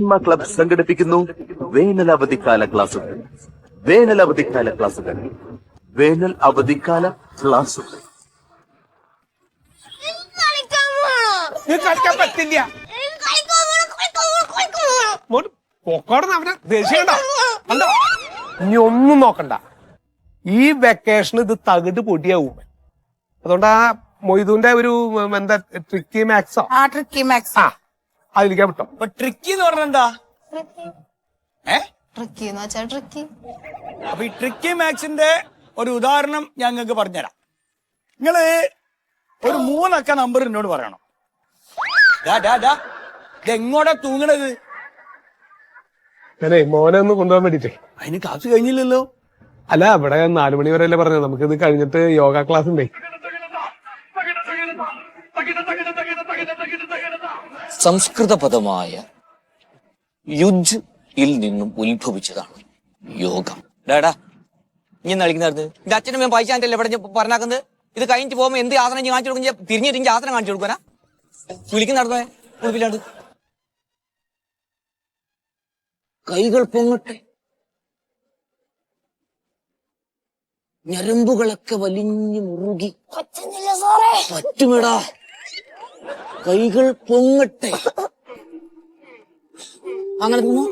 നന്മ ക്ലബ് സംഘടിപ്പിക്കുന്നു വേനൽ അവധിക്കാല ക്ലാസുകൾ. വേനൽ അവധിക്കാല ക്ലാസുകൾ. വേനൽ അവധിക്കാല ക്ലാസുകൾ. കളിക്കാൻ പറ്റില്ല. അവനെ ദേഷ്യം കണ്ടോ? ഇനി ഒന്നും നോക്കണ്ട. ഈ വെക്കേഷൻ ഇത് തകിട് പൊടിയാവും. അതുകൊണ്ട് ആ മൊയ്തുവിന്റെ ഒരു എന്താ ട്രിക്കി മാക്സോ അതിലേക്ക് വിട്ടോ. ട്രിക്കി എന്ന് പറഞ്ഞ എന്താ? അപ്പൊ ഈ ട്രിക്കി മാക്സിന്റെ ഒരു ഉദാഹരണം ഞാൻ നിങ്ങൾക്ക് പറഞ്ഞുതരാം. നിങ്ങള് ഒരു 3 അക്ക നമ്പർ എന്നോട് പറയണം. എങ്ങോട്ടാ തൂങ്ങണത്? ഞാനേ മോനെ ഒന്ന് കൊണ്ടുപോകാൻ വേണ്ടിട്ടേ. അതിന് ക്ലാസ് കഴിഞ്ഞില്ലല്ലോ. അല്ല, ഇവിടെ 4 മണി വരെ അല്ലേ പറഞ്ഞത്. നമുക്കിത് കഴിഞ്ഞിട്ട് യോഗ ക്ലാസ് ഉണ്ടേ. സംസ്കൃത പദമായ യുജ് ൽ നിന്നും ഉത്ഭവിച്ചതാണ് യോഗ. ഡാടാ ഇനി കളിക്കുന്നായിരുന്നു. എന്റെ അച്ഛനും ഞാൻ പൈസാൻ്റെ ഇവിടെ പറഞ്ഞാക്കുന്നത്. ഇത് കഴിഞ്ഞിട്ട് പോകുമ്പോ എന്ത് ആസനം കാണിച്ചു കൊടുക്കും? തിരിഞ്ഞിട്ട് എനിക്ക് ആസനം കാണിച്ചു കൊടുക്കാനാ വിളിക്കുന്ന നടന്നേ കുളിപ്പില്ലാണ്ട്. കൈകൾ പൊങ്ങട്ടെ, ഞരമ്പുകളൊക്കെ വലിഞ്ഞു മുറുകി. പറ്റുമെടാ, കൈകൾ പൊങ്ങട്ടെ. അങ്ങനെ തോന്നോ?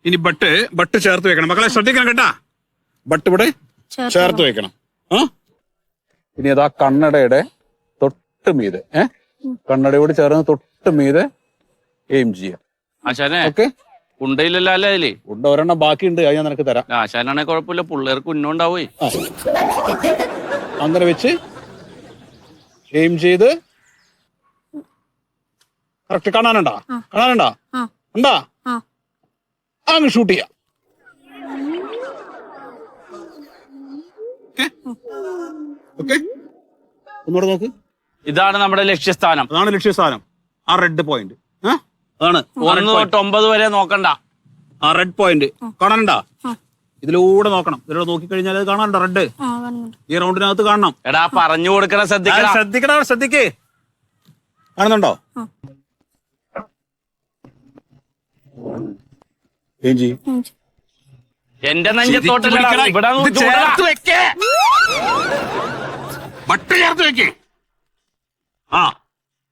ഇനി ബട്ട് ചേർത്ത് വെക്കണം. മക്കളെ ശ്രദ്ധിക്കണം കേട്ടാ. ബട്ട് ഇവിടെ ചേർത്ത് വെക്കണം. ഇനി അതാ കണ്ണടയുടെ തൊട്ട് മീതെ കണ്ണടയോട് ചേർന്ന് തൊട്ട് മീതെ എയിം ചെയ്യാം. ഓക്കെ. ഉണ്ടയില്ലല്ലോ അല്ലേ അതില്? ഉണ്ട് ഒരെണ്ണം ബാക്കിയുണ്ട്, അത് ഞാൻ നിനക്ക് തരാം. ആശാനാണെ കുഴപ്പമില്ല, പിള്ളേർക്ക് ഉന്നുണ്ടാവേ. അങ്ങനെ വെച്ച് എയിം ചെയ്ത് കറക്റ്റ് കാണാനുണ്ടാ ഉണ്ടാ അങ്ങ് ഷൂട്ട് ചെയ്യാം. ഒന്നുകൂടെ നോക്ക്. ഇതാണ് നമ്മുടെ ലക്ഷ്യസ്ഥാനം. അതാണ് ലക്ഷ്യസ്ഥാനം. ആ റെഡ് പോയിന്റ് അതാണ്. 1 തൊട്ട് 9 വരെ നോക്കണ്ട. ആ റെഡ് പോയിന്റ് കാണാനുണ്ടാ? ഇതിലൂടെ നോക്കണം. ഇതിലൂടെ നോക്കിക്കഴിഞ്ഞാൽ അത് കാണാനുണ്ടോ? റെഡ് ഈ റൗണ്ടിനകത്ത് കാണണം. എടാ പറഞ്ഞു കൊടുക്കണ ശ്രദ്ധിക്കേ. കാണുന്നുണ്ടോ? എന്റെ നെഞ്ചത്തോട്ടല്ല, ഇവിടെ ചേർത്ത് വെക്കേ. ബട്ട് ചേർത്ത് വെക്കേ.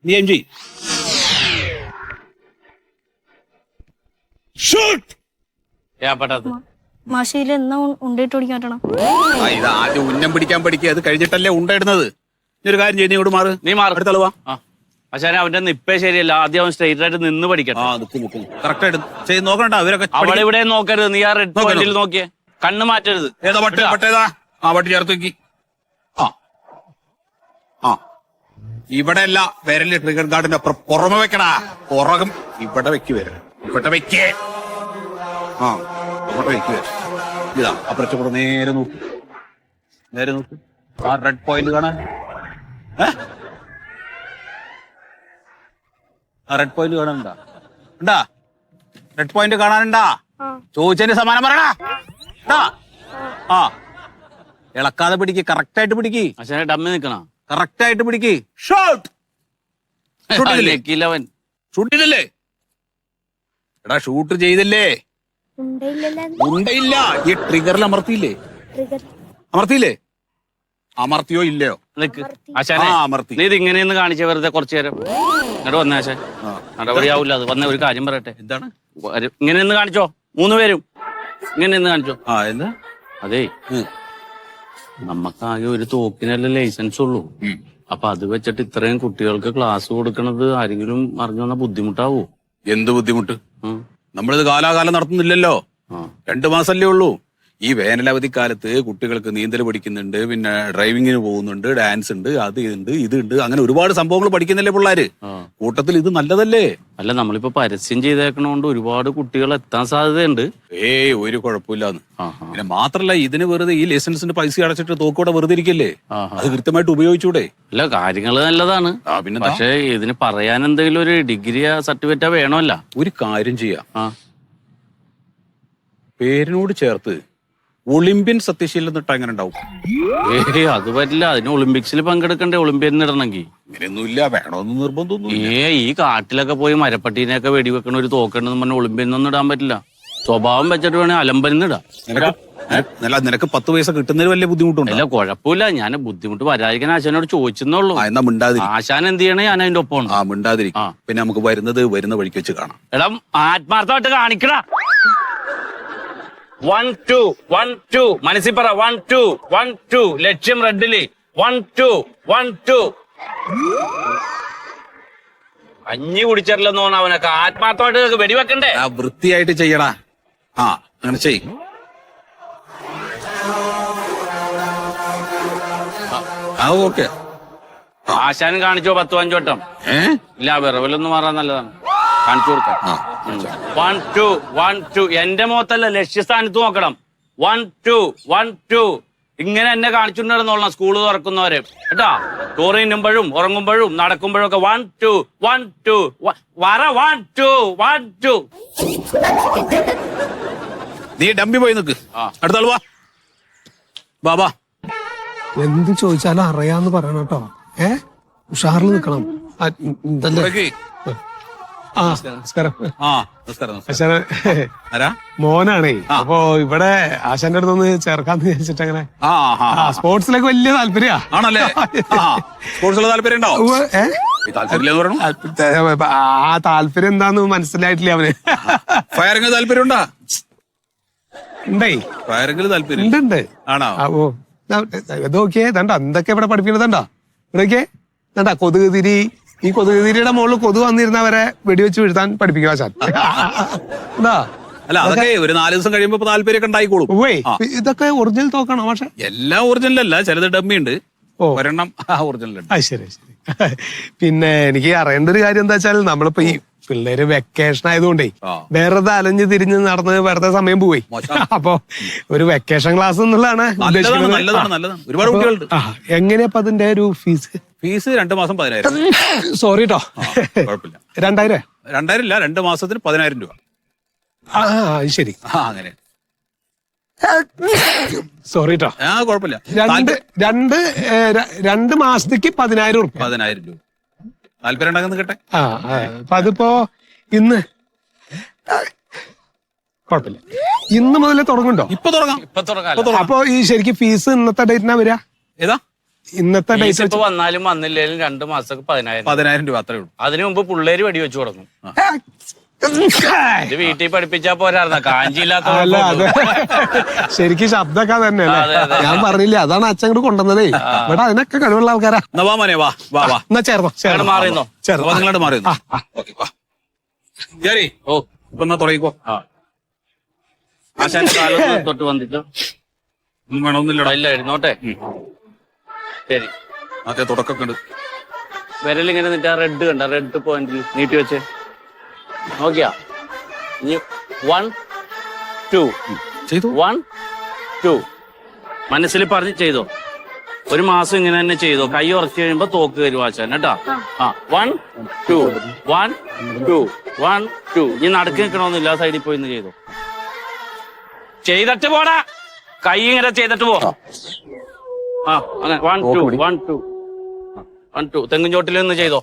നീ എം ജി ഷൂട്ട്. മാഷയില് എന്നാ ഉണ്ടിട്ട് ഓടിക്കാൻ പറ്റണം? ഇത് ആദ്യം ഉന്നം പിടിക്കാൻ പഠിക്കുക. അത് കഴിഞ്ഞിട്ടല്ലേ ഉണ്ടയിടുന്നത്. നീ ഒരു കാര്യം ചെയ്ത് നീ ഇങ്ങോട്ട് മാറ്. നീ മാറി അടുത്തളവാ. പക്ഷേ അവന്റെ നിപ്പേ ശരിയല്ല. ആദ്യം അവൻ സ്ട്രൈറ്റ് ആയിട്ട് നിന്ന് പഠിക്കട്ടെ. കറക്റ്റ് ആയിട്ട് ചെയ്ത് നോക്കണ്ട. അവരൊക്കെ അവിടെ ഇവിടെ നോക്കരുത്. നീ ആ റെഡ് പോയിന്റിൽ നോക്കിയേ. കണ്ണ് മാറ്റരുത്. ഏതാ ബട്ട്? ബട്ടേതാ? ബട്ട് ചേർത്ത് വെക്കി. ഇവിടെ അല്ല, വിരല് ട്രിഗർ ഗാർഡിന്റെ അപ്പുറം പുറമെ വെക്കടാ. പുറകം ഇവിടെ വെക്ക്. വരല് ഇവിടെ വെക്കേ. ഇവിടെ വെക്ക് വരും. ഇതാ അപ്പുറത്തെ നേരെ നോക്ക്. ആ റെഡ് പോയിന്റ് കാണാൻ. ആ റെഡ് പോയിന്റ് കാണാനുണ്ടാ? ഉണ്ടാ? റെഡ് പോയിന്റ് കാണാനുണ്ടാ? ചോദിച്ചതിന് സമാനം പറയടാ. ഇളക്കാതെ പിടിക്ക്. കറക്റ്റ് ആയിട്ട് പിടിക്ക്. പക്ഷേ ഡമ്മി നിക്കണ. കറക്റ്റ് ആയിട്ട് പിടിക്ക്. ഷോട്ട്. ഷൂട്ടില്ലേ? എടാ ഷൂട്ട് ചെയ്തല്ലേ? ഉണ്ടയില്ല. ഈ ട്രിഗറിൽ അമർത്തിയില്ലേ? അമർത്തിയോ ഇല്ലയോ? അമർത്തി. നീ ഇത് ഇങ്ങനെയൊന്ന് കാണിച്ച വെറുതെ കുറച്ചു നേരം ഇങ്ങോട്ട് വന്നേ. ആശാൻ നടപടിയാവൂല. അത് വന്ന ഒരു കാര്യം പറയട്ടെ. എന്താണ്? ഇങ്ങനെ ഒന്ന് കാണിച്ചോ. 3 പേരും ഇങ്ങനെ ഒന്ന് കാണിച്ചോ. എന്താ? അതേ, നമുക്കാകെ ഒരു തോക്കിനല്ലേ ലൈസൻസ് ഉള്ളൂ. അപ്പൊ അത് വെച്ചിട്ട് ഇത്രയും കുട്ടികൾക്ക് ക്ലാസ് കൊടുക്കണത് ആരെങ്കിലും അറിഞ്ഞു വന്ന ബുദ്ധിമുട്ടാവോ? എന്ത് ബുദ്ധിമുട്ട്? നമ്മളിത് കാലാകാലം നടത്തുന്നില്ലല്ലോ. 2 മാസല്ലേ ഉള്ളൂ. ഈ വേനലവധിക്കാലത്ത് കുട്ടികൾക്ക് നീന്തൽ പഠിക്കുന്നുണ്ട്, പിന്നെ ഡ്രൈവിങ്ങിന് പോകുന്നുണ്ട്, ഡാൻസ് ഉണ്ട്, അത് ഉണ്ട്, ഇതുണ്ട്, അങ്ങനെ ഒരുപാട് സംഭവങ്ങൾ പഠിക്കുന്നില്ലേ പിള്ളേര്. കൂട്ടത്തിൽ ഇത് നല്ലതല്ലേ? അല്ല, നമ്മളിപ്പോ പരസ്യം ചെയ്തേക്കണോണ്ട് ഒരുപാട് കുട്ടികൾ എത്താൻ സാധ്യതയുണ്ട്. ഒരു കുഴപ്പമില്ലാന്ന്. പിന്നെ മാത്രല്ല, ഇതിന് വെറുതെ ഈ ലൈസൻസിന്റെ പൈസ അടച്ചിട്ട് തോക്കോടെ വെറുതെ ഇരിക്കല്ലേ, അത് കൃത്യമായിട്ട് ഉപയോഗിച്ചൂടെ? അല്ല, കാര്യങ്ങള് നല്ലതാണ്. പിന്നെ പക്ഷെ ഇതിന് പറയാൻ എന്തെങ്കിലും ഒരു ഡിഗ്രി സർട്ടിഫിക്കറ്റ് വേണമല്ല. ഒരു കാര്യം ചെയ്യാം, പേരിനോട് ചേർത്ത് ഒളിമ്പ്യൻ സത്യശീലം എന്നിട്ട് എങ്ങനെ ഉണ്ടാവും? അത് പറ്റില്ല, അതിന് ഒളിമ്പിക്സിൽ പങ്കെടുക്കണ്ടേ, ഒളിമ്പ്യൻ ഇടണമെങ്കിൽ. അങ്ങനെയൊന്നുമില്ല, വേണമെന്ന് നിർബന്ധമൊന്നും. ഈ കാട്ടിലൊക്കെ പോയി മരപ്പട്ടീനെയൊക്കെ വെടിവെക്കണ ഒരു തോക്കണ്ടെന്ന് പറഞ്ഞ ഒളിമ്പ്യനൊന്നും ഇടാൻ പറ്റില്ല. സ്വഭാവം വെച്ചിട്ട് വേണേ അലമ്പനിടാം. നിനക്ക് 10 പൈസ കിട്ടുന്നതിന് വലിയ ബുദ്ധിമുട്ടുണ്ട്. അല്ല, കുഴപ്പമില്ല, ഞാൻ ബുദ്ധിമുട്ട് വരാതിരിക്കാൻ ആശാനോട് ചോദിച്ചെന്നുള്ളൂ. എന്നാ മിണ്ടാതിരി. ആശാൻ എന്ത് ചെയ്യണേ ഞാൻ അതിന്റെ ഒപ്പം. മിണ്ടാതിരി. പിന്നെ നമുക്ക് വരുന്ന വഴിക്ക് വെച്ച് കാണാം. എടാ, ആത്മാർത്ഥമായിട്ട് കാണിക്കട. 1 2 1 2 മനസ്സിൽ പറ. 1 2 1 2 ലക്ഷ്യം റെഡില്. 1 2 1 2 അഞ്ഞി കുടിച്ചറില്ലെന്ന് തോന്നുന്നു അവനൊക്കെ. ആത്മാർത്ഥമായിട്ട് വെടിവെക്കണ്ടേ? വൃത്തിയായിട്ട് ചെയ്യടാ. അങ്ങനെ ചെയ്. ഓക്കെ. ആശാനും കാണിച്ചോ 10-5 വട്ടം? ഇല്ല, വിറവലൊന്നും മാറാൻ നല്ലതാണ്, കാണിച്ചു കൊടുക്കാം. 1 2 1 2 എന്റെ മുഖത്തല്ല, ലക്ഷ്യസ്ഥാനത്ത് നോക്കണം. 1 2 1 2 ഇങ്ങനെ എന്നെ കാണിച്ചുകൊണ്ടിരുന്നോളണം സ്കൂള് തുറക്കുന്നവരെ കേട്ടാ. ചോറ് തിന്നുമ്പോഴും ഉറങ്ങുമ്പോഴും നടക്കുമ്പോഴും ഒക്കെ 1 2 1 2 വര. 1 2 1 2 നീ ഡമ്പി പോയി നിക്ക്. അടുത്ത ആള് വാ. എന്ത് ചോദിച്ചാലും അറിയാന്ന് പറയണം കേട്ടോ. ഉഷാറിൽ നിക്കണം. നമസ്കാരം. മോനാണേ. അപ്പൊ ഇവിടെ ആശാന്റെ അടുത്തൊന്ന് ചേർക്കാന്ന് വിചാരിച്ചിട്ട് അങ്ങനെ. സ്പോർട്സിലൊക്കെ വലിയ ആണല്ലേ? താല്പര്യം ആ താല്പര്യം എന്താന്ന് മനസ്സിലായിട്ടില്ല അവന്. ഫയറിംഗ് താല്പര്യം ഉണ്ടോ? ഉണ്ടേ, ഫയറിംഗിൽ താല്പര്യം ഉണ്ട്. ആണോ? ഓ, ഇത് നോക്കിയേ, തണ്ട എന്തൊക്കെ ഇവിടെ പഠിപ്പിക്കണതണ്ടാ. ഇവിടേക്ക് തണ്ടാ കൊതുക് തിരി. ഈ കൊതുക് തിരിയുടെ മുകളിൽ കൊതു വന്നിരുന്നവരെ വെടിവെച്ച് വീഴ്ത്താൻ പഠിപ്പിക്കുക ആശാൻ. അല്ല, അതൊക്കെ ഒരു 4 ദിവസം കഴിയുമ്പോ താല്പര്യമൊക്കെ ഉണ്ടായിക്കോളും. ഇതൊക്കെ ഒറിജിനൽ തോക്കണം. പക്ഷെ എല്ലാം ഒറിജിനൽ അല്ല, ചിലത് ഡമ്മി ഉണ്ട്. ഒരെണ്ണം ഒറിജിനൽ ഉണ്ട്. ശരി. പിന്നെ എനിക്ക് അറിയേണ്ട ഒരു കാര്യം എന്താ വെച്ചാൽ, നമ്മളിപ്പോ ഈ പിള്ളേര് വെക്കേഷൻ ആയതുകൊണ്ടേ വെറുതെ അലഞ്ഞു തിരിഞ്ഞ് നടന്ന് വെറുതെ സമയം പോയി. അപ്പൊ ഒരു വെക്കേഷൻ ക്ലാസ് എന്നുള്ളതാണ് നല്ലതാണ്. ഒരുപാട് കുട്ടികളുണ്ട്. എങ്ങനെയപ്പോ അതിന്റെ ഒരു ഫീസ് 2 മാസം 10,000. സോറി കേട്ടോ, കുഴപ്പമില്ല. 2000 ഇല്ല, 2 മാസത്തിന് 10,000 രൂപ. ശരി. അങ്ങനെ. സോറി കേട്ടോ. കുഴപ്പമില്ല. 2 മാസത്തേക്ക് 10,000 രൂപ. 10,000 രൂപ താല്പര്യം ഉണ്ടാകുന്ന കേട്ടെ. അപ്പൊ അതിപ്പോ ഇന്ന് കുഴപ്പമില്ല, ഇന്ന് മുതലേ തുടങ്ങുണ്ടോ? ഇപ്പൊ തുടങ്ങാം. അപ്പൊ ഈ ശരിക്കും ഫീസ് ഇന്നത്തെ ഡേറ്റിനാ വരിക? ഏതാ ഇന്നത്തെ ഡേറ്റ്? ഇപ്പൊ വന്നാലും വന്നില്ലേലും 2 മാസത്തേക്ക് 10,000 രൂപ അത്രേ ഉള്ളൂ. അതിനു മുമ്പ് പിള്ളേര് വെടിവെച്ചു തുടങ്ങും. വീട്ടിൽ പഠിപ്പിച്ചാ പോരായിരുന്ന കാഞ്ചിയില്ലാത്ത. ശരിക്കും ശബ്ദമൊക്കെ തന്നെ ഞാൻ പറഞ്ഞില്ലേ, അതാണ് അച്ഛൻ കൂടെ കൊണ്ടുവന്നതേ. ഇവിടെ അതിനൊക്കെ കഴിവുള്ള ആൾക്കാരാ. എന്നാ ചേർന്നോ, മാറിയെന്നോ? നിങ്ങളോട് മാറിയെന്നോ? തുടങ്ങിക്കോ. ആശാന്റെ കാലത്ത് തൊട്ട് വന്നിട്ട് വേണമെന്നില്ലടാ. ഇല്ല, എഴുന്നോട്ടെ. ശരി. അതെ, തുടക്കം ഉണ്ട്. വിരലിങ്ങനെ നിന്നിട്ട് റെഡ് കണ്ട, റെഡ് പോയിന്റിൽ നീട്ടി വെച്ച് നോക്കിയാ. 1 2 1 2 മനസ്സിൽ പറഞ്ഞ് ചെയ്തോ. 1 മാസം ഇങ്ങനെ തന്നെ ചെയ്തോ. കൈ ഉറച്ചു കഴിയുമ്പോ തോക്ക് തരും ആശാൻ കേട്ടാ. 1 2 1 2 1 2 നീ നടക്കി നിൽക്കണമെന്നില്ല, സൈഡിൽ പോയി ചെയ്തോ. ചെയ്തിട്ട് പോടാ, കൈ ഇങ്ങനെ ചെയ്തിട്ട് പോ. അങ്ങനെ 1 2 1 2 1 2 തെങ്ങിൻ ചോട്ടിൽ നിന്ന് ചെയ്തോ.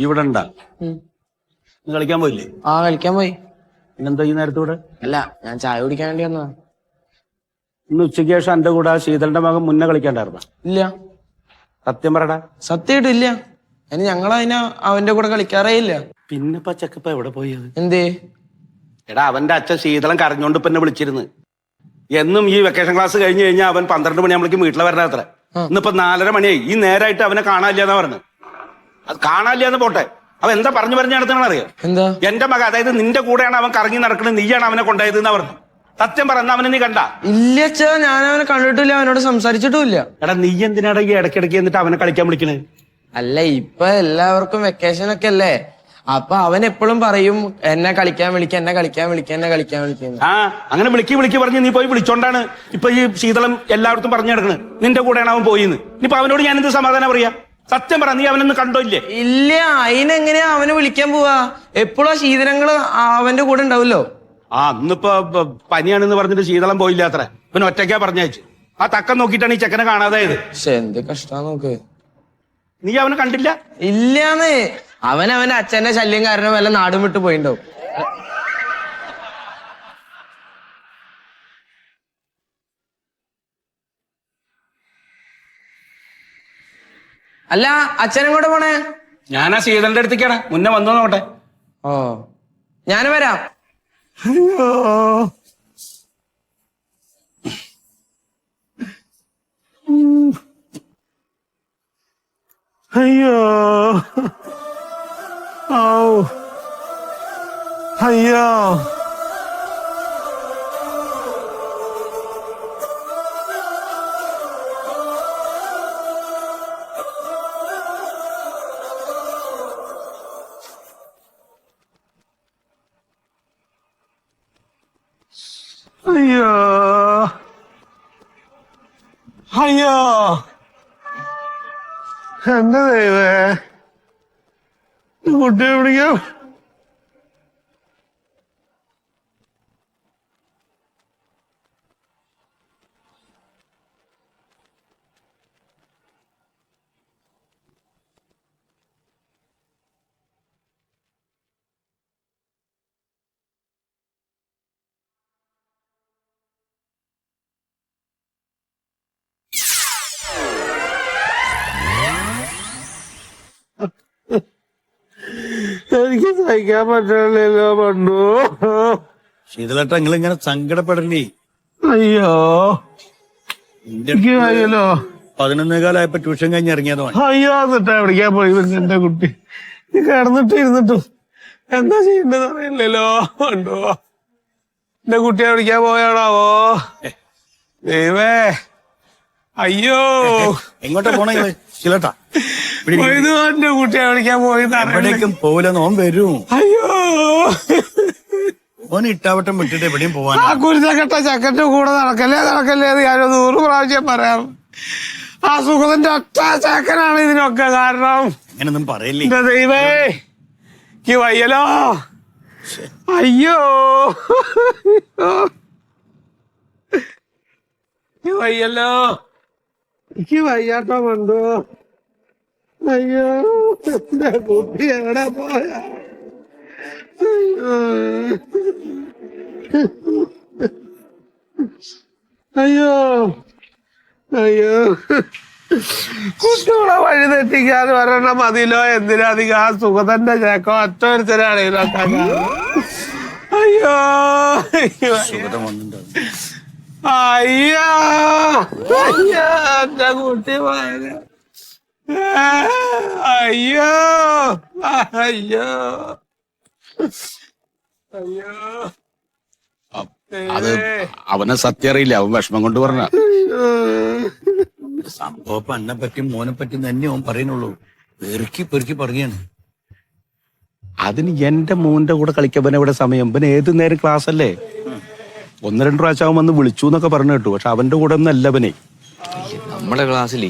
ഇവിടെ ഉണ്ടാ കളിക്കാൻ പോയില്ലേ? കളിക്കാൻ പോയി. പിന്നെന്താ ഈ നേരത്തൂടെ? അല്ല, ഞാൻ ചായ കുടിക്കാൻ വേണ്ടി വന്നതാ. ഇന്ന് ഉച്ചയ്ക്ക് ശേഷം എന്റെ കൂടെ ശീതളിന്റെ മകൻ മുന്നേ കളിക്കാണ്ടായിരുന്ന? ഇല്ല. സത്യം പറടാ. സത്യമായിട്ടും ഇല്ല. അതിന് ഞങ്ങളതിനെ അവന്റെ കൂടെ കളിക്കാറേ ഇല്ല. പിന്നെപ്പ ചെക്കപ്പ എവിടെ പോയത്? എന്തേ? എടാ, അവന്റെ അച്ഛൻ ശീതളം കരഞ്ഞോണ്ട് ഇപ്പൊ എന്നെ വിളിച്ചിരുന്നു. എന്നും ഈ വെക്കേഷൻ ക്ലാസ് കഴിഞ്ഞ് കഴിഞ്ഞാൽ അവൻ 12 മണിയാകുമ്പോഴേക്കും വീട്ടിൽ വരണ അത്ര. ഇന്നിപ്പോ 4:30 മണിയായി. ഈ നേരായിട്ട് അവനെ കാണാനില്ലെന്നാ പറഞ്ഞു. അത് കാണാനില്ലെന്ന് പോട്ടെ, അവൻ എന്താ പറഞ്ഞു നടത്തണെന്ന് അറിയാം. എന്താ? എന്റെ മക, അതായത് നിന്റെ കൂടെയാണ് അവൻ കറങ്ങി നടക്കുന്നത്, നീയാണ് അവനെ കൊണ്ടായത് എന്നാ പറഞ്ഞു. സത്യം പറഞ്ഞ അവനെ നീ കണ്ട? ഇല്ല അച്ഛാ, ഞാൻ അവനെ കണ്ടിട്ടില്ല, അവനോട് സംസാരിച്ചിട്ടുമില്ല. എടാ നീ എന്തിനാടാ ഈ ഇടയ്ക്കിടയ്ക്ക് എന്നിട്ട് അവനെ കളിക്കാൻ വിളിക്കണേ? അല്ല, ഇപ്പൊ എല്ലാവർക്കും വെക്കേഷൻ ഒക്കെ അല്ലേ, അപ്പൊ അവൻ എപ്പോഴും പറയും എന്നെ കളിക്കാൻ വിളിക്കുക, എന്നെ കളിക്കാൻ വിളിക്കുക, എന്നെ കളിക്കാൻ വിളിക്കുന്നു. ആ അങ്ങനെ വിളിക്ക് പറഞ്ഞ് നീ പോയി വിളിച്ചോണ്ടാണ് ഇപ്പൊ ഈ ശീതളം എല്ലായിടത്തും പറഞ്ഞു നടക്കണ് നിന്റെ കൂടെയാണ് അവൻ പോയിന്ന്. ഇനിയിപ്പൊ അവനോട് ഞാൻ എന്ത് സമാധാനം പറയാ? സത്യം പറ, നീ അവനൊന്നും കണ്ടോ ഇല്ലേ? ഇല്ല, അതിനെങ്ങനെയാ അവനെ വിളിക്കാൻ പോവാ? എപ്പോഴും ശീതളങ്ങള് അവന്റെ കൂടെ ഉണ്ടാവല്ലോ. ആ ഇന്നിപ്പോ പനിയാണെന്ന് പറഞ്ഞിട്ട് ശീതളം പോയില്ല അത്ര. ഇവൻ ഒറ്റയ്ക്കാ പറഞ്ഞയച്ചു. ആ തക്കം നോക്കിയിട്ടാണ് ഈ ചെക്കനെ കാണാതായത്. പക്ഷെ എന്ത് കഷ്ടാ നോക്ക്. നീ അവനെ കണ്ടില്ല? ഇല്ലാന്ന്, അവന്റെ അച്ഛന്റെ ശല്യം കാരണം വല്ല നാടും വിട്ട് പോയിണ്ടാവും. അല്ല, അച്ഛനും കൂടെ പോണേ? ഞാനാ ശീതളിന്റെ അടുത്തേക്കാണ്, മുന്നേ വന്നു നോട്ടെ. ഓ, ഞാൻ വരാം. അയ്യോ, അയ്യോ, അയ്യോ, അയ്യോ, എന്റെ ദൈവേ, കുട്ടിയെ പിടിക്കാം. എനിക്ക് സഹിക്കാൻ പറ്റില്ലല്ലോ പണ്ടു. ശീതളേട്ട, നിങ്ങൾ ഇങ്ങനെ സങ്കടപ്പെടണ്ടേ. അയ്യോ, എനിക്ക് അയ്യല്ലോ. 11:15 ട്യൂഷൻ കഴിഞ്ഞ് ഇറങ്ങിയതാണ്. അയ്യോ, എന്നിട്ടാ വിളിക്കാൻ പോയി എന്റെ കുട്ടി. കിടന്നിട്ട് ഇരുന്നിട്ടും എന്താ ചെയ്യേണ്ടത് അറിയില്ലല്ലോ പണ്ടു. എന്റെ കുട്ടിയെ വിളിക്കാൻ പോയാണാവോ? ദൈവേ, അയ്യോ. എങ്ങോട്ടാ പോണേ ശീലേട്ടാ? എന്റെ കുട്ടിയെ വിളിക്കാൻ പോയി. എവിടേക്കും പോവില്ലെന്ന് ഓൻ വരും. അയ്യോ, ഓൻ ഇട്ടാവട്ടം വിട്ടിട്ട് എവിടെയും പോവാൻ. ആ കുരുത്തക്കെട്ട ചക്കന്റെ കൂടെ നടക്കല്ലേ എന്ന് ഞാൻ 100 പ്രാവശ്യം പറയാം. ആ സുഖത്തിന്റെ ഒറ്റ ചക്കനാണ് ഇതിനൊക്കെ കാരണം. അങ്ങനൊന്നും പറയില്ലേ. എന്റെ ദൈവേ, എനിക്ക് വയ്യല്ലോ. അയ്യോ, എനിക്ക് വയ്യല്ലോ. എനിക്ക് വയ്യാട്ടോ കണ്ടു. അയ്യോ, എന്റെ കുട്ടി എവിടെ പോയ? അയ്യോ, അയ്യോ, കുട്ടികളെ വഴി തെറ്റിക്കാതെ വരണം മതിലോ. എന്തിനധികം ആ സുഖതന്റെ ചേക്കോ ഒറ്റൊരുത്തരാണ് ഇതിനൊക്കെ. അയ്യോ, അയ്യോ, അയ്യോ, എന്റെ കുട്ടി പോയ. അയ്യോ, അയ്യോ, അയ്യോ. അത് അവനെ സത്യം അറിയില്ല, അവൻ വിഷമം കൊണ്ട് പറഞ്ഞ സംഭവം. എന്നെ പറ്റി മോനെ പറ്റി തന്നെ ഓൻ പറയുന്നുള്ളൂ. പെറുക്കി പറയുകയാണ്. അതിന് എന്റെ മോന്റെ കൂടെ കളിക്കാൻ ഇവിടെ സമയം. ഇവൻ ഏത് നേരം ക്ലാസ് അല്ലേ. 1-2 പ്രാവശ്യം അവൻ വന്ന് വിളിച്ചു എന്നൊക്കെ പറഞ്ഞു കേട്ടു. പക്ഷെ അവന്റെ കൂടെ ഒന്നും അല്ല അവനെ. നമ്മുടെ ക്ലാസ്സിൽ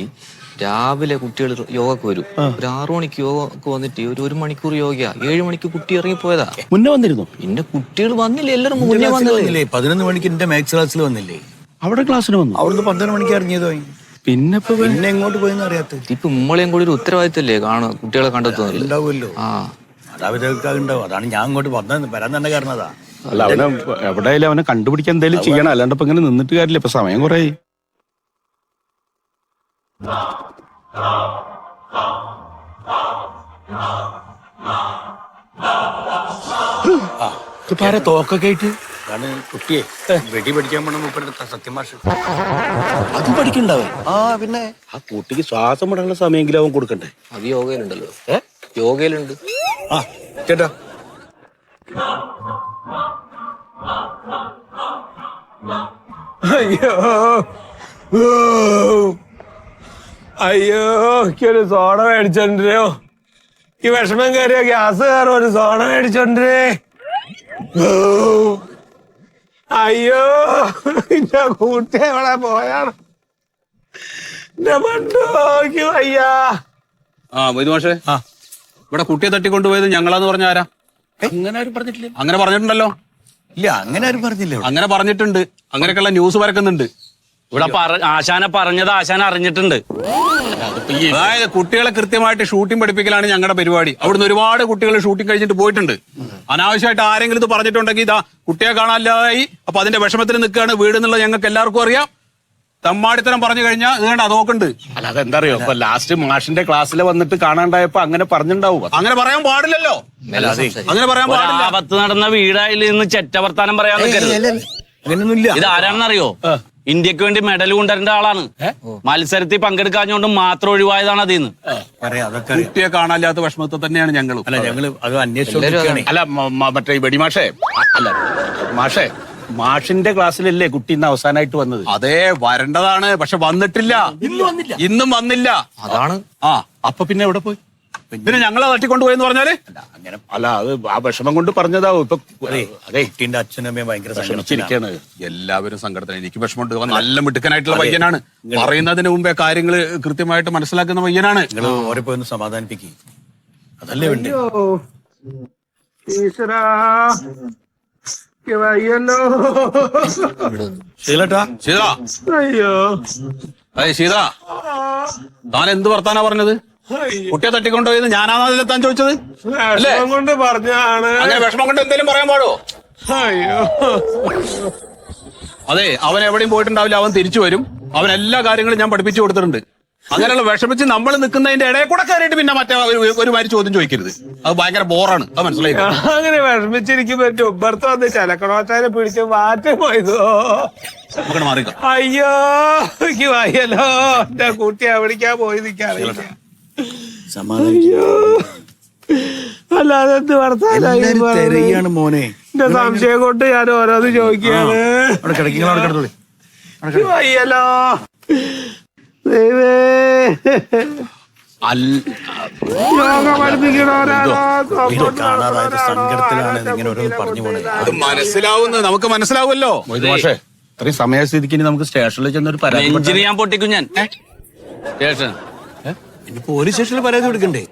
രാവിലെ കുട്ടികൾ യോഗക്ക് വരും. ഒരു 6 മണിക്ക് യോഗക്ക് വന്നിട്ട് ഒരു മണിക്കൂർ യോഗ 7 മണിക്ക് കുട്ടി ഇറങ്ങിപ്പോയതാ. മുന്നേ വന്നിരുന്നു. പിന്നെ കുട്ടികൾ വന്നില്ലേ, എല്ലാവരും മുന്നേ വന്നില്ലേ. 11 മണിക്ക് എന്റെ മാത്സ് ക്ലാസ്സിൽ വന്നില്ലേ. അവിടെ ക്ലാസ്സിന് വന്നു. അവിടുന്ന് 12 മണിക്ക് ഇറങ്ങിയതോ. പിന്നെ എങ്ങോട്ട് പോയെന്ന് അറിയാത്ത. ഇപ്പൊ നമ്മളെയും കൂടി ഒരു ഉത്തരവാദിത്തല്ലേ കുട്ടികളെ കണ്ടെത്തുന്നില്ല. ഉണ്ടാവുമല്ലോ. ആ, ഉണ്ടാവും. അതാണ് ഞാൻ അങ്ങോട്ട് വരാൻ തന്നെ കാരണം. അതാ. അല്ല, അവനെ എവിടെയായാലും അവനെ കണ്ടുപിടിക്കാൻ എന്തെങ്കിലും ചെയ്യണം. അല്ലാണ്ട് ഇപ്പൊ ഇങ്ങനെ നിന്നിട്ട് കാര്യമില്ല. ഇപ്പൊ സമയം കുറേ. തോക്കൊക്കെ ആയിട്ട് അതാണ് കുട്ടിയെ വെടി പഠിക്കാൻ പോണ മൂപ്പരുടെ സത്യമാഷ് അത് പഠിക്കണ്ടാവേ ആ പിന്നെ ആ കുട്ടിക്ക് ശ്വാസം വിടാനുള്ള സമയമെങ്കിലും അവൻ കൊടുക്കണ്ടേ? അത് യോഗയിലുണ്ടല്ലോ. യോഗയിലുണ്ട്. ആ ചേട്ടാ അയ്യോ അയ്യോ എനിക്കൊരു സോഡ മേടിച്ചോണ്ടിരോ. ഈ വിഷമം കയറിയ ഗ്യാസ് കയറും. ഒരു സോഡ മേടിച്ചോണ്ടിരേ. അയ്യോ എന്റെ കൂട്ടി എവിടെ പോയാണ്? എന്റെ മണ്ടോക്ക് വയ്യാ. ആ മൊയ്തു മാഷേ, ഇവിടെ കുട്ടിയെ തട്ടിക്കൊണ്ടുപോയത് ഞങ്ങളാന്ന് പറഞ്ഞ ആരാ? അങ്ങനെ ആരും പറഞ്ഞിട്ടില്ല. അങ്ങനെ പറഞ്ഞിട്ടുണ്ടല്ലോ. ഇല്ല അങ്ങനെ ആരും പറഞ്ഞില്ല. അങ്ങനെ പറഞ്ഞിട്ടുണ്ട്. അങ്ങനെയൊക്കെയുള്ള ന്യൂസ് പരക്കുന്നുണ്ട്. ഇവിടെ ആശാനെ പറഞ്ഞത് ആശാൻ അറിഞ്ഞിട്ടുണ്ട്. അതായത് കുട്ടികളെ കൃത്യമായിട്ട് ഷൂട്ടിംഗ് പഠിപ്പിക്കലാണ് ഞങ്ങളുടെ പരിപാടി. അവിടുന്ന് ഒരുപാട് കുട്ടികൾ ഷൂട്ടിംഗ് കഴിഞ്ഞിട്ട് പോയിട്ടുണ്ട്. അനാവശ്യമായിട്ട് ആരെങ്കിലും ഇത് പറഞ്ഞിട്ടുണ്ടെങ്കിൽ ഇതാ കുട്ടിയെ കാണാനില്ലാതായി, അപ്പൊ അതിന്റെ വിഷമത്തിൽ നിൽക്കുകയാണ് വീട് എന്നുള്ളത് ഞങ്ങൾക്ക് എല്ലാവർക്കും അറിയാം. തമ്മാടിത്തരം പറഞ്ഞു കഴിഞ്ഞാൽ ഇതുകൊണ്ട് അതൊക്കെയുണ്ട്. അല്ല അതെന്താ അറിയോ, ഇപ്പൊ ലാസ്റ്റ് മാഷിന്റെ ക്ലാസ്സിൽ വന്നിട്ട് കാണാണ്ടായപ്പോ അങ്ങനെ പറഞ്ഞിട്ടുണ്ടാവും. അങ്ങനെ പറയാൻ പാടില്ലല്ലോ. അങ്ങനെ പറയാൻ പാടില്ല. ആപത്ത് നടന്ന വീടായിൽ നിന്ന് ചെറ്റ വർത്താനം പറയാൻ നിൽക്കരുത്. അങ്ങനെയൊന്നുമില്ല. ഇത് ആരാണെന്നറിയോ? ഇന്ത്യക്ക് വേണ്ടി മെഡൽ കൊണ്ടുവരേണ്ട ആളാണ്. മത്സരത്തിൽ പങ്കെടുക്കാഞ്ഞുകൊണ്ട് മാത്രം ഒഴിവായതാണ് അതിൽ നിന്ന്. അറിയാം, അതൊക്കെ അറിയാം. കുട്ടിയെ കാണാനില്ലാത്ത വിഷമത്തിൽ തന്നെയാണ് ഞങ്ങളും. അല്ല ഞങ്ങള് അത് അന്വേഷിച്ചു. അല്ല മറ്റേ ഈ വെടിമാഷേ, അല്ല മാഷേ, മാഷിന്റെ ക്ലാസ്സിലല്ലേ കുട്ടി ഇന്ന് അവസാനമായിട്ട് വന്നത്? അതെ വരേണ്ടതാണ്, പക്ഷെ വന്നിട്ടില്ല. ഇന്നും വന്നില്ല. അതാണ്. ആ അപ്പൊ പിന്നെ എവിടെ പോയി? പിന്നെ ഞങ്ങളെ തട്ടിക്കൊണ്ടുപോയെന്ന് പറഞ്ഞാല് അങ്ങനെ അല്ല, അത് ആ വിഷമം കൊണ്ട് പറഞ്ഞതാവും. ഇപ്പൊ അതെ കുട്ടീന്റെ അച്ഛനും അമ്മയും ഭയങ്കര ക്ഷണിച്ചിരിക്കാണ്. എല്ലാവരും സങ്കടത്തിന്. എനിക്ക് വിഷമമുണ്ട്. അവൻ നല്ല മിടുക്കനായിട്ടുള്ള പയ്യനാണ്. പറയുന്നതിന് മുമ്പേ കാര്യങ്ങൾ കൃത്യമായിട്ട് മനസ്സിലാക്കുന്ന പയ്യനാണ്. നിങ്ങൾ ഓരെ പോയി ഒന്ന് സമാധാനിപ്പിക്കും. അതല്ലേ വേണ്ടേ? ശീലട്ടാ ശീത, അയ്യോ അതെ ശീത, താൻ എന്ത് വർത്താനാ പറഞ്ഞത്? കുട്ടിയെ തട്ടിക്കൊണ്ടുപോയത് ഞാനാണെന്നല്ലേ താൻ ചോദിച്ചത്? അല്ലേ? വിഷമം കൊണ്ട് പറഞ്ഞാണ്. അങ്ങനെ വിഷമം കൊണ്ട് എന്തെങ്കിലും പറയാൻ പാടോ? അയ്യോ അതെ, അവൻ എവിടെയും പോയിട്ടുണ്ടാവില്ല. അവൻ തിരിച്ചു വരും. അവൻ എല്ലാ കാര്യങ്ങളും ഞാൻ പഠിപ്പിച്ചു കൊടുത്തിട്ടുണ്ട്. അങ്ങനെയുള്ള വിഷമിച്ച് നമ്മൾ നിൽക്കുന്നതിന്റെ ഇടയിൽ കൂടെ കയറിയിട്ട് പിന്നെ മറ്റേ ഒരു മാതിരി ചോദ്യം ചോദിക്കരുത്. അത് ഭയങ്കര ബോറാണ്. അത് മനസ്സിലായി? അങ്ങനെ വിഷമിച്ചിരിക്കുമ്പോ ഉമ്മർത്ത് വന്ന് ചിലക്കണോച്ചാരെ പിടിച്ച് മാറ്റം പോയതോ. നമുക്ക് മാറിക്കാം. അയ്യോ എനിക്ക് വയ്യല്ലോ. എന്റെ കുട്ടി എവിടേക്കാ പോയി നിൽക്കാറില്ല. സമാധാനിക്കും. അല്ലാതെ എന്ത് വർത്താനാണ് മോനെ. എന്റെ സംശയം കൊണ്ട് ഞാൻ ഓരോന്ന് ചോദിക്കുകയാണ്. അവിടെ കിടക്കുക, അവിടെ കിടന്നോളി. എനിക്ക് വയ്യല്ലോ ദൈവേ. യോഗ പഠിപ്പിക്കണോരാണോ? കാണാതായത് സങ്കടത്തിലാണ് ഇങ്ങനെ ഓരോന്ന് പറഞ്ഞു പോണത്. അത് മനസ്സിലാവുന്നത് നമുക്ക് മനസ്സിലാവുമല്ലോ. പക്ഷേ ഇത്രയും സമയസ്ഥിതിക്ക് ഇനി നമുക്ക് സ്റ്റേഷനിൽ ചെന്നൊരു പരാതി നെഞ്ചിന് ഞാൻ പൊട്ടിക്കും ഞാൻ. സ്റ്റേഷൻ ഇനി പോലീസ് സ്റ്റേഷനിൽ പരാതി കൊടുക്കണ്ടേ?